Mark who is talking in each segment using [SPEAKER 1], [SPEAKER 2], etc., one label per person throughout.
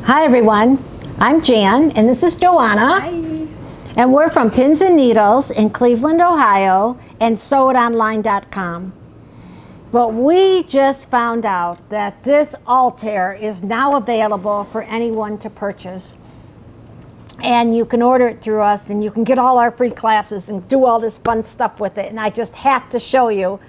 [SPEAKER 1] Hi everyone, I'm Jan and this is Joanna.
[SPEAKER 2] Hi.
[SPEAKER 1] And we're from Pins and Needles in Cleveland, Ohio and sewItonline.com. But we just found out that this Altair is now available for anyone to purchase. And you can order it through us and you can get all our free classes and do all this fun stuff with it. And I just have to show you.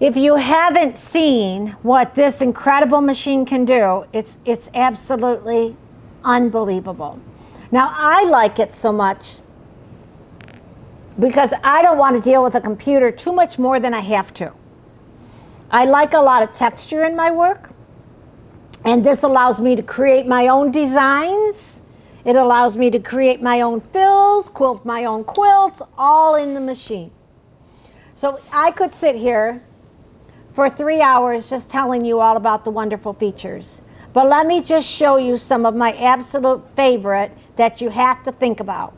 [SPEAKER 1] If you haven't seen what this incredible machine can do, it's absolutely unbelievable. Now, I like it so much because I don't want to deal with a computer too much more than I have to. I like a lot of texture in my work, and this allows me to create my own designs. It allows me to create my own fills, quilt my own quilts, all in the machine. So I could sit here for 3 hours just telling you all about the wonderful features. But let me just show you some of my absolute favorite that you have to think about.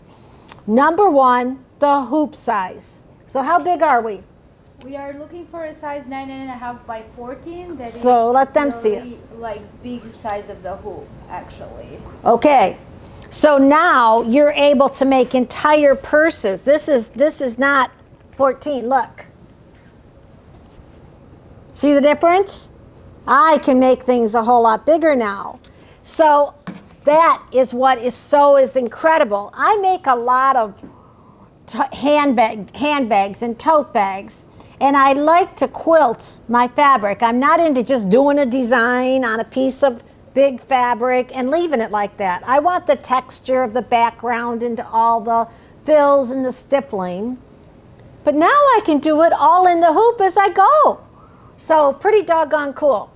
[SPEAKER 1] Number one, the hoop size. So how big are we?
[SPEAKER 2] We are looking for a size 9.5 by 14. That
[SPEAKER 1] So
[SPEAKER 2] is
[SPEAKER 1] let them
[SPEAKER 2] really,
[SPEAKER 1] see it.
[SPEAKER 2] Like big size of the hoop, actually.
[SPEAKER 1] Okay, so now you're able to make entire purses. This is not 14, look. See the difference? I can make things a whole lot bigger now. So that is what is incredible. I make a lot of handbags and tote bags, and I like to quilt my fabric. I'm not into just doing a design on a piece of big fabric and leaving it like that. I want the texture of the background into all the fills and the stippling. But now I can do it all in the hoop as I go. So pretty doggone cool.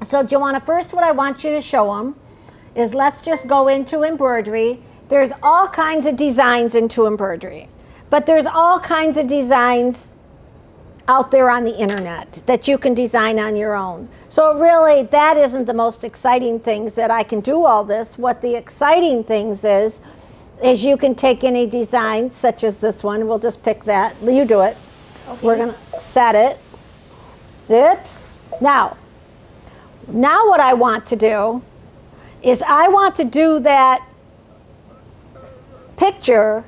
[SPEAKER 1] So Joanna, first what I want you to show them is, let's just go into embroidery. There's all kinds of designs into embroidery, but there's all kinds of designs out there on the internet that you can design on your own. So really, that isn't the most exciting things that I can do all this. What the exciting things is you can take any design, such as this one. We'll just pick that. You do it.
[SPEAKER 2] Okay.
[SPEAKER 1] We're gonna set it. Oops. Now what I want to do is I want to do that picture,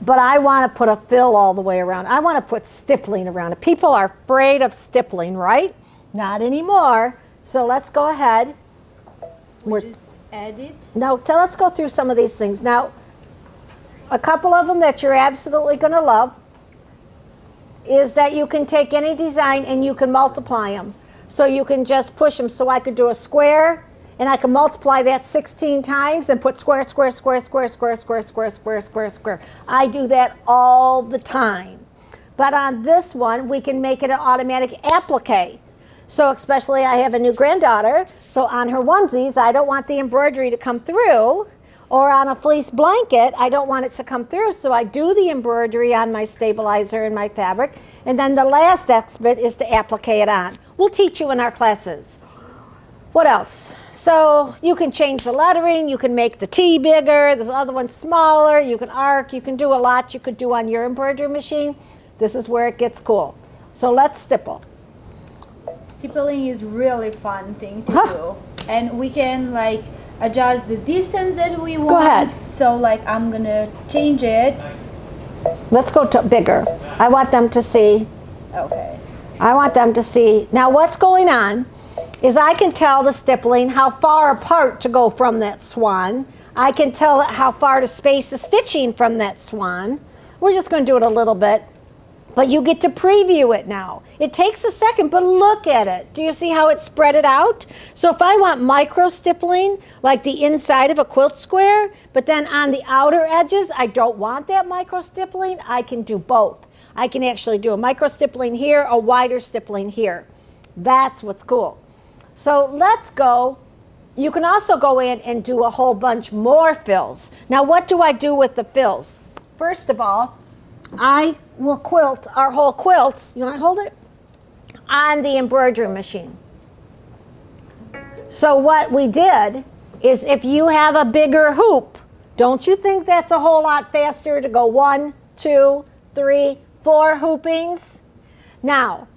[SPEAKER 1] but I want to put a fill all the way around. I want to put stippling around it. People are afraid of stippling, right? Not anymore. So let's go ahead.
[SPEAKER 2] We just add it.
[SPEAKER 1] No, let's go through some of these things. Now, a couple of them that you're absolutely going to love is that you can take any design and you can multiply them. So you can just push them. So I could do a square and I can multiply that 16 times and put square, square, square, square, square, square, square, square, square, square. I do that all the time. But on this one, we can make it an automatic applique. So especially I have a new granddaughter, so on her onesies, I don't want the embroidery to come through. Or on a fleece blanket, I don't want it to come through, so I do the embroidery on my stabilizer and my fabric, and then the last bit is to applique it on. We'll teach you in our classes. What else? So you can change the lettering, you can make the T bigger, this other one smaller, you can arc, you can do a lot you could do on your embroidery machine. This is where it gets cool. So let's stipple.
[SPEAKER 2] Stippling is really fun thing to do. And we can like adjust the distance that we want.
[SPEAKER 1] Go ahead.
[SPEAKER 2] So like I'm gonna change it.
[SPEAKER 1] Let's go to bigger. I want them to see.
[SPEAKER 2] Okay.
[SPEAKER 1] I want them to see. Now what's going on is I can tell the stippling how far apart to go from that swan. I can tell it how far to space the stitching from that swan. We're just going to do it a little bit. But you get to preview it now. It takes a second, but look at it. Do you see how it's spread it out? So if I want micro stippling, like the inside of a quilt square, but then on the outer edges, I don't want that micro stippling, I can do both. I can actually do a micro stippling here, a wider stippling here. That's what's cool. So let's go. You can also go in and do a whole bunch more fills. Now what do I do with the fills? First of all, I will quilt our whole quilts, you want to hold it, on the embroidery machine. So what we did is, if you have a bigger hoop, don't you think that's a whole lot faster to go 1, 2, 3, 4 hoopings? Now,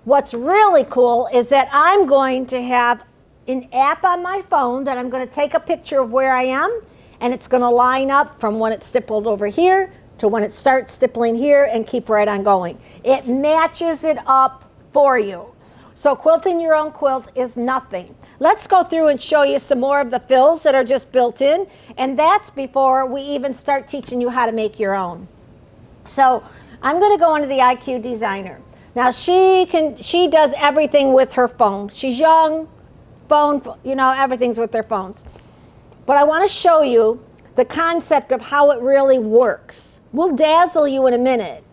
[SPEAKER 1] what's really cool is that I'm going to have an app on my phone that I'm going to take a picture of where I am, and it's going to line up from when it's stippled over here to when it starts stippling here and keep right on going. It matches it up for you. So quilting your own quilt is nothing. Let's go through and show you some more of the fills that are just built in, and that's before we even start teaching you how to make your own. So I'm going to go into the IQ Designer. Now she does everything with her phone. She's young, phone, everything's with their phones. But I want to show you the concept of how it really works. We'll dazzle you in a minute,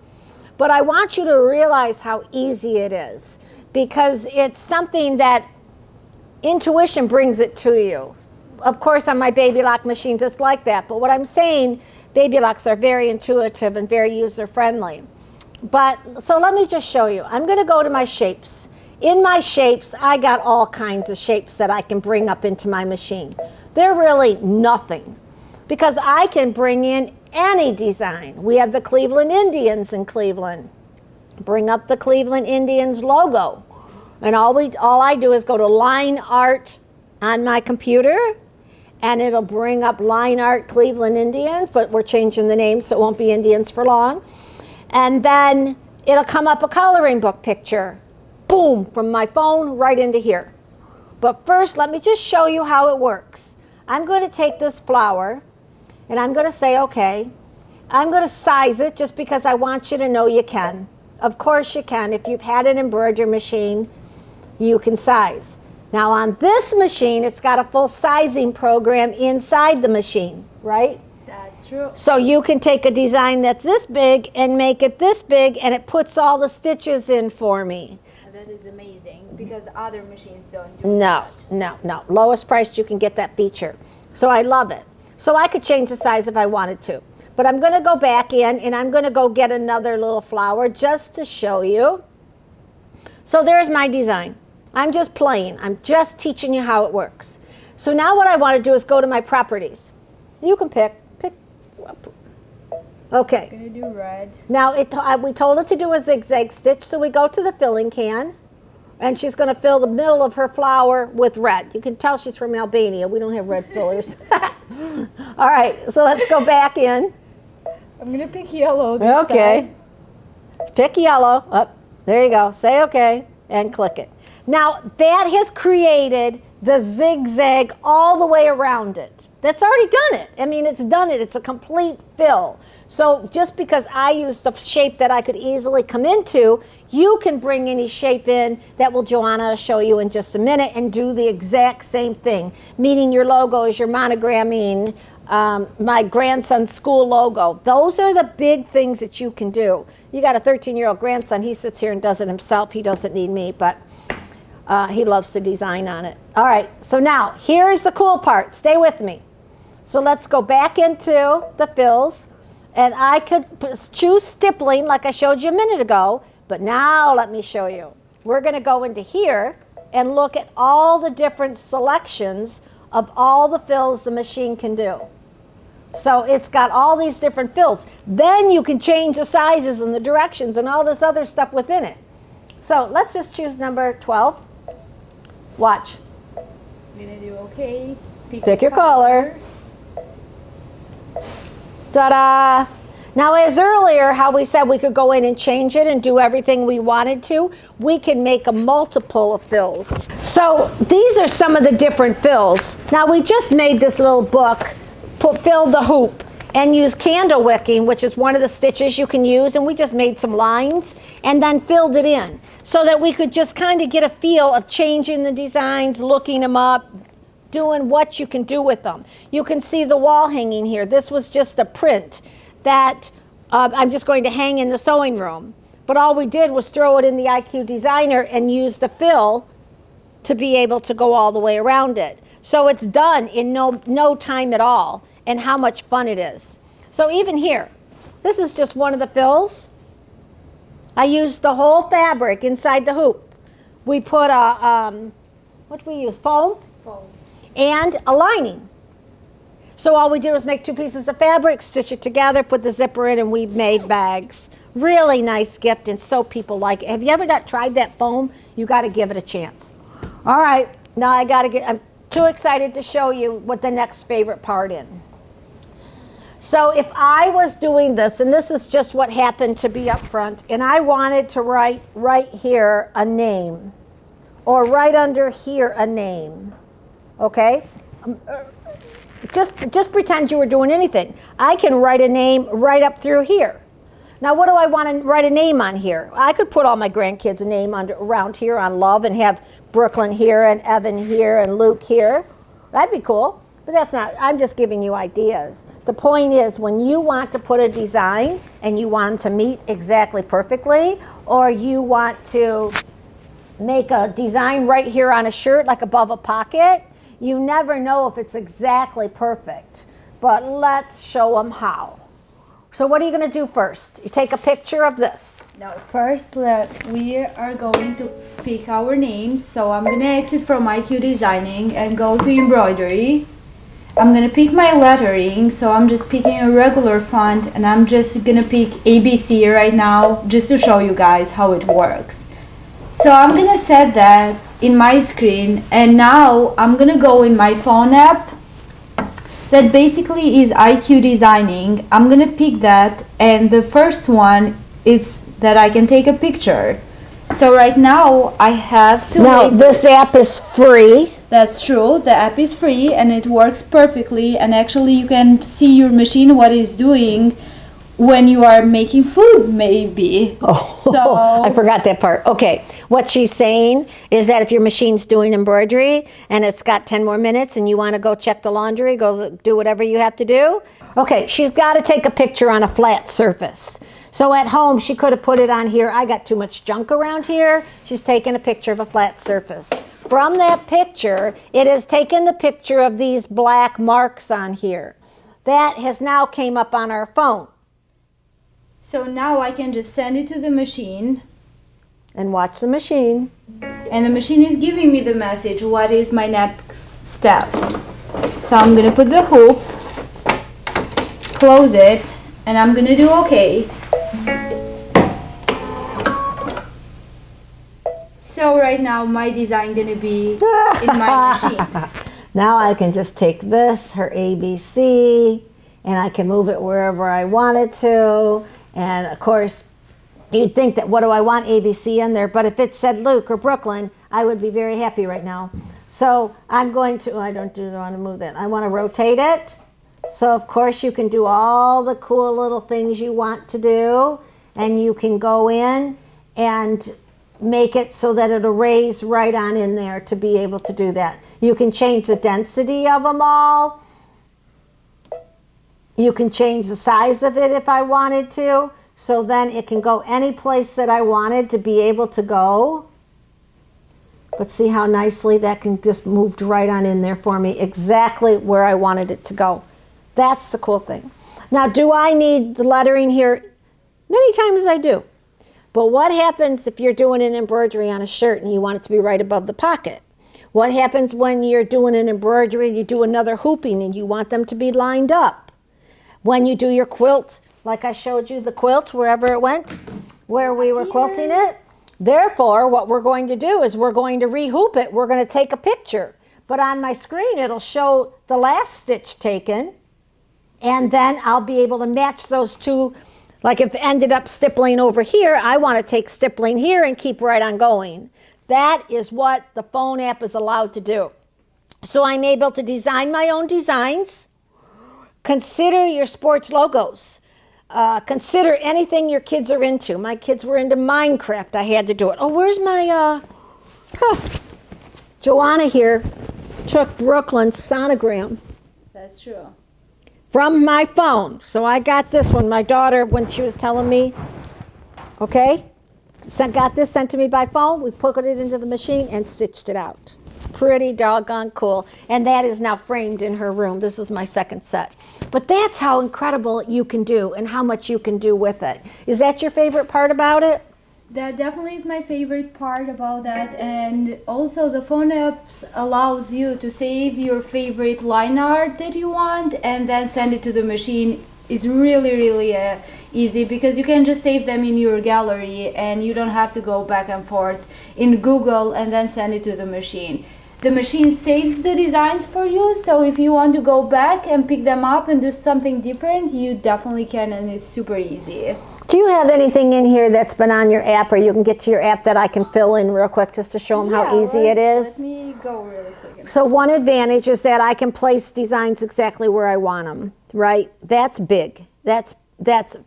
[SPEAKER 1] but I want you to realize how easy it is, because it's something that intuition brings it to you. Of course, on my Babylock machines, it's like that. But what I'm saying, Babylocks are very intuitive and very user-friendly. So let me just show you. I'm going to go to my shapes. In my shapes, I got all kinds of shapes that I can bring up into my machine. They're really nothing, because I can bring in any design. We have the Cleveland Indians in Cleveland. Bring up the Cleveland Indians logo, and all I do is go to line art on my computer, and it'll bring up line art Cleveland Indians, but we're changing the name so it won't be Indians for long. And then it'll come up a coloring book picture, boom, from my phone right into here. But first, let me just show you how it works. I'm going to take this flower, and I'm going to say, okay, I'm going to size it just because I want you to know you can. Of course you can. If you've had an embroidery machine, you can size. Now on this machine, it's got a full sizing program inside the machine, right?
[SPEAKER 2] That's true.
[SPEAKER 1] So you can take a design that's this big and make it this big, and it puts all the stitches in for me.
[SPEAKER 2] That is amazing, because other machines don't do that.
[SPEAKER 1] No. Lowest priced, you can get that feature. So I love it. So I could change the size if I wanted to. But I'm going to go back in, and I'm going to go get another little flower just to show you. So there's my design. I'm just playing. I'm just teaching you how it works. So now what I want to do is go to my properties. You can pick. Okay.
[SPEAKER 2] I'm going to do red.
[SPEAKER 1] Now we told it to do a zigzag stitch, so we go to the filling can, and she's going to fill the middle of her flower with red. You can tell she's from Albania. We don't have red fillers. All right, so let's go back in.
[SPEAKER 2] I'm going to pick yellow this
[SPEAKER 1] time. Pick yellow. Oh, there you go. Say okay and click it. Now that has created the zigzag all the way around it. That's already done it. I mean, it's done it. It's a complete fill. So just because I used a shape that I could easily come into, you can bring any shape in that will Joanna show you in just a minute and do the exact same thing. Meaning your logos, your monogramming, my grandson's school logo. Those are the big things that you can do. You got a 13-year-old grandson. He sits here and does it himself. He doesn't need me, but he loves to design on it. All right, so now here's the cool part. Stay with me. So let's go back into the fills, and I could choose stippling like I showed you a minute ago, but now let me show you. We're going to go into here and look at all the different selections of all the fills the machine can do. So it's got all these different fills. Then you can change the sizes and the directions and all this other stuff within it. So let's just choose number 12. Watch.
[SPEAKER 2] I'm going to do okay.
[SPEAKER 1] Pick your color. Ta-da! Now, as earlier, how we said we could go in and change it and do everything we wanted to, we can make a multiple of fills. So these are some of the different fills. Now, we just made this little book, fill the hoop, and use candle wicking, which is one of the stitches you can use, and we just made some lines and then filled it in so that we could just kind of get a feel of changing the designs, looking them up, doing what you can do with them. You can see the wall hanging here. This was just a print that I'm just going to hang in the sewing room. But all we did was throw it in the IQ Designer and use the fill to be able to go all the way around it. So it's done in no time at all, and how much fun it is. So even here, this is just one of the fills. I used the whole fabric inside the hoop. We put what do we use? Foam?
[SPEAKER 2] Foam.
[SPEAKER 1] And a lining. So all we did was make two pieces of fabric, stitch it together, put the zipper in, and we made bags. Really nice gift, and so people like it. Have you ever tried that foam? You got to give it a chance. All right, Now I gotta I'm too excited to show you what the next favorite part is. So if I was doing this, and this is just what happened to be up front, and I wanted to write right here a name, or right under here a name, okay? Just pretend you were doing anything. I can write a name right up through here. Now what do I want to write a name on here? I could put all my grandkids a name around here on love and have Brooklyn here and Evan here and Luke here. That'd be cool. But that's not, I'm just giving you ideas. The point is, when you want to put a design and you want them to meet exactly perfectly, or you want to make a design right here on a shirt, like above a pocket, you never know if it's exactly perfect. But let's show them how. So what are you going to do first? You take a picture of this.
[SPEAKER 2] Now, first, we are going to pick our names. So I'm going to exit from IQ Designing and go to Embroidery. I'm going to pick my lettering, so I'm just picking a regular font, and I'm just going to pick ABC right now just to show you guys how it works. So I'm going to set that in my screen, and now I'm going to go in my phone app that basically is IQ Designing. I'm going to pick that, and the first one is that I can take a picture. So right now I have to
[SPEAKER 1] Now this app is free.
[SPEAKER 2] That's true. The app is free and it works perfectly, and actually you can see your machine what it's doing when you are making food, maybe.
[SPEAKER 1] Oh,
[SPEAKER 2] so
[SPEAKER 1] I forgot that part. Okay, what she's saying is that if your machine's doing embroidery and it's got 10 more minutes and you want to go check the laundry, go do whatever you have to do. Okay, she's got to take a picture on a flat surface. So at home, she could have put it on here. I got too much junk around here. She's taken a picture of a flat surface. From that picture, it has taken the picture of these black marks on here. That has now came up on our phone.
[SPEAKER 2] So now I can just send it to the machine.
[SPEAKER 1] And watch the machine.
[SPEAKER 2] And the machine is giving me the message, what is my next step. So I'm going to put the hoop, close it, and I'm going to do OK. So right now my design going to be in my machine.
[SPEAKER 1] Now I can just take this, her ABC, and I can move it wherever I want it to. And of course, you'd think that what do I want ABC in there, but if it said Luke or Brooklyn, I would be very happy right now. So I'm going to, I don't want to move that. I want to rotate it. So of course you can do all the cool little things you want to do, and you can go in and make it so that it'll raise right on in there to be able to do that. You can change the density of them all. You can change the size of it if I wanted to, so then it can go any place that I wanted to be able to go. But see how nicely that can just moved right on in there for me, exactly where I wanted it to go. That's the cool thing. Now, do I need the lettering here? Many times I do. But what happens if you're doing an embroidery on a shirt and you want it to be right above the pocket? What happens when you're doing an embroidery and you do another hooping and you want them to be lined up? When you do your quilt, like I showed you the quilt, wherever it went, where we were quilting it. Therefore, what we're going to do is we're going to re-hoop it. We're going to take a picture. But on my screen, it'll show the last stitch taken. And then I'll be able to match those two. Like if it ended up stippling over here, I want to take stippling here and keep right on going. That is what the phone app is allowed to do. So I'm able to design my own designs. Consider your sports logos. Consider anything your kids are into. My kids were into Minecraft. I had to do it. Oh, where's my, Joanna here took Brooklyn's sonogram.
[SPEAKER 2] That's true.
[SPEAKER 1] From my phone. So I got this one. My daughter, when she was telling me, okay, got this sent to me by phone. We put it into the machine and stitched it out. Pretty doggone cool. And that is now framed in her room. This is my second set. But that's how incredible you can do and how much you can do with it. Is that your favorite part about it?
[SPEAKER 2] That definitely is my favorite part about that. And also the phone apps allows you to save your favorite line art that you want and then send it to the machine. It's really easy because you can just save them in your gallery and you don't have to go back and forth in Google and then send it to the machine. the machine saves the designs for you. So if you want to go back and pick them up and do something different, you definitely can, and it's super easy.
[SPEAKER 1] Do you have anything in here that's been on your app, or you can get to your app that I can fill in real quick just to show them how easy it is?
[SPEAKER 2] Let me go really quick.
[SPEAKER 1] So one advantage is that I can place designs exactly where I want them, right? That's big. That's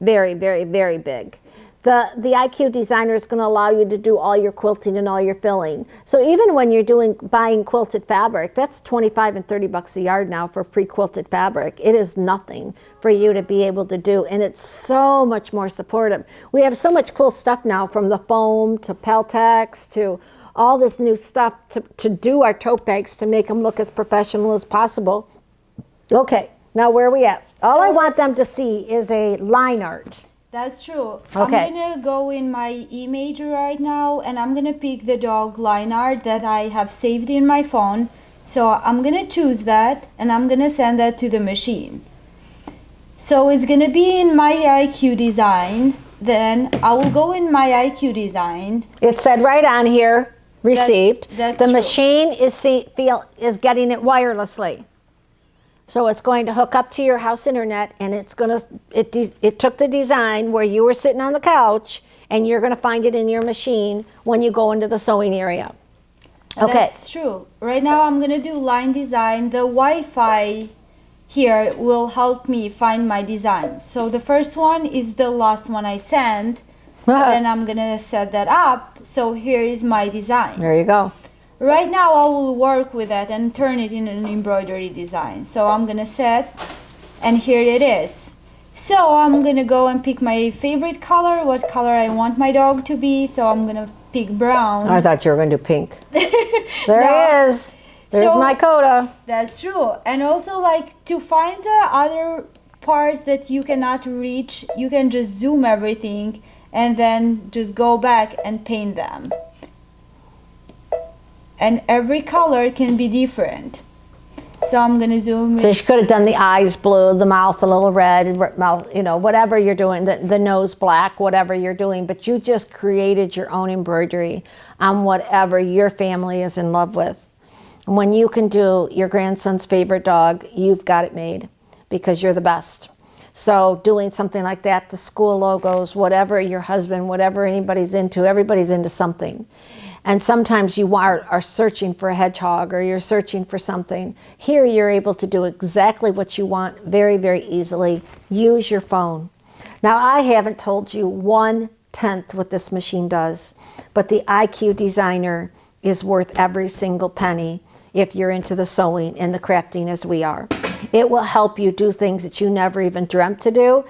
[SPEAKER 1] very, very, very big. The IQ designer is going to allow you to do all your quilting and all your filling. So even when you're buying quilted fabric, that's $25 and $30 a yard now for pre-quilted fabric. It is nothing for you to be able to do, and it's so much more supportive. We have so much cool stuff now, from the foam to Peltex to all this new stuff to do our tote bags to make them look as professional as possible. Okay, now where are we at? All I want them to see is a line art.
[SPEAKER 2] That's true.
[SPEAKER 1] Okay.
[SPEAKER 2] I'm gonna go in my image right now, and I'm gonna pick the dog line art that I have saved in my phone. So I'm gonna choose that, and I'm gonna send that to the machine. So it's gonna be in my IQ design. Then I will go in my IQ design.
[SPEAKER 1] It said right on here, received.
[SPEAKER 2] That's
[SPEAKER 1] the
[SPEAKER 2] true.
[SPEAKER 1] machine is getting it wirelessly. So it's going to hook up to your house internet, and it took the design where you were sitting on the couch, and you're going to find it in your machine when you go into the sewing area. Okay.
[SPEAKER 2] That's true. Right now I'm gonna do line design. The Wi-Fi here will help me find my designs. So the first one is the last one I sent. Then I'm gonna set that up. So here is my design.
[SPEAKER 1] There you go.
[SPEAKER 2] Right now I will work with that and turn it in an embroidery design. So I'm gonna set, and here it is. So I'm gonna go and pick my favorite color, what color I want my dog to be. So I'm gonna pick brown.
[SPEAKER 1] I thought you were going to do pink. There
[SPEAKER 2] No.
[SPEAKER 1] it is. There's
[SPEAKER 2] So-
[SPEAKER 1] my coda.
[SPEAKER 2] That's true. And also, like, to find the other parts that you cannot reach, you can just zoom everything and then just go back and paint them. And every color can be different. So I'm gonna zoom
[SPEAKER 1] So
[SPEAKER 2] in.
[SPEAKER 1] she could have done the eyes blue, the mouth a little red, mouth, whatever you're doing, the nose black, whatever you're doing, but you just created your own embroidery on whatever your family is in love with. And when you can do your grandson's favorite dog, you've got it made, because you're the best. So doing something like that, the school logos, whatever your husband, whatever anybody's into, everybody's into something. And sometimes you are searching for a hedgehog, or you're searching for something. Here you're able to do exactly what you want very, very easily. Use your phone. Now, I haven't told you 1/10 what this machine does, but the IQ designer is worth every single penny if you're into the sewing and the crafting as we are. It will help you do things that you never even dreamt to do.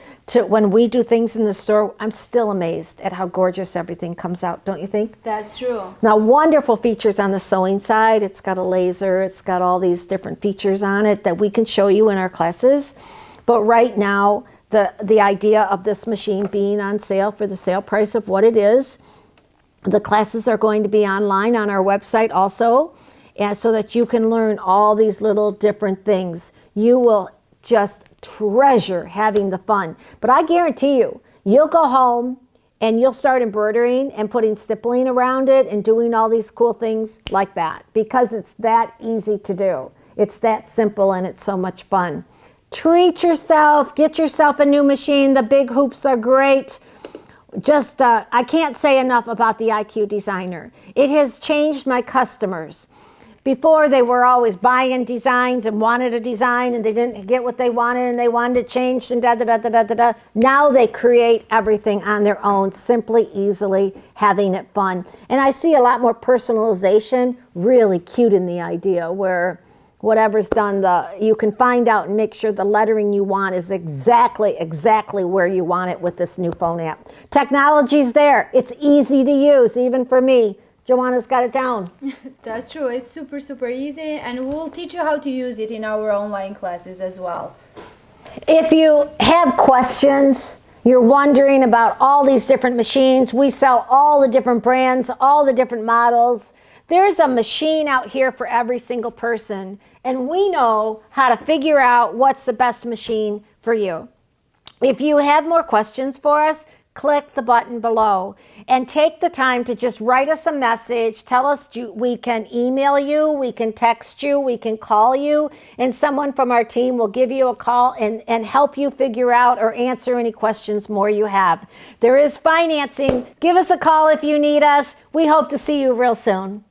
[SPEAKER 1] When we do things in the store, I'm still amazed at how gorgeous everything comes out, don't you think?
[SPEAKER 2] That's true.
[SPEAKER 1] Now, wonderful features on the sewing side. It's got a laser. It's got all these different features on it that we can show you in our classes. But right now, the idea of this machine being on sale for the sale price of what it is, the classes are going to be online on our website also, and so that you can learn all these little different things. You will just treasure having the fun. But I guarantee you, you'll go home and you'll start embroidering and putting stippling around it and doing all these cool things like that, because it's that easy to do. It's that simple, and it's so much fun. Treat yourself. Get yourself a new machine. The big hoops are great. Just, I can't say enough about the IQ designer. It has changed my customers. Before, they were always buying designs and wanted a design, and they didn't get what they wanted, and they wanted it changed, and da-da-da-da-da-da. Now they create everything on their own, simply, easily, having it fun. And I see a lot more personalization, really cute in the idea, where whatever's done, you can find out and make sure the lettering you want is exactly where you want it with this new phone app. Technology's there. It's easy to use, even for me. Joanna's got it down.
[SPEAKER 2] That's true. It's super, super easy, and we'll teach you how to use it in our online classes as well.
[SPEAKER 1] If you have questions, you're wondering about all these different machines, we sell all the different brands, all the different models. There's a machine out here for every single person, and we know how to figure out what's the best machine for you. If you have more questions for us, click the button below and take the time to just write us a message. Tell us we can email you, we can text you, we can call you, and someone from our team will give you a call and help you figure out or answer any questions more you have. There is financing. Give us a call if you need us. We hope to see you real soon.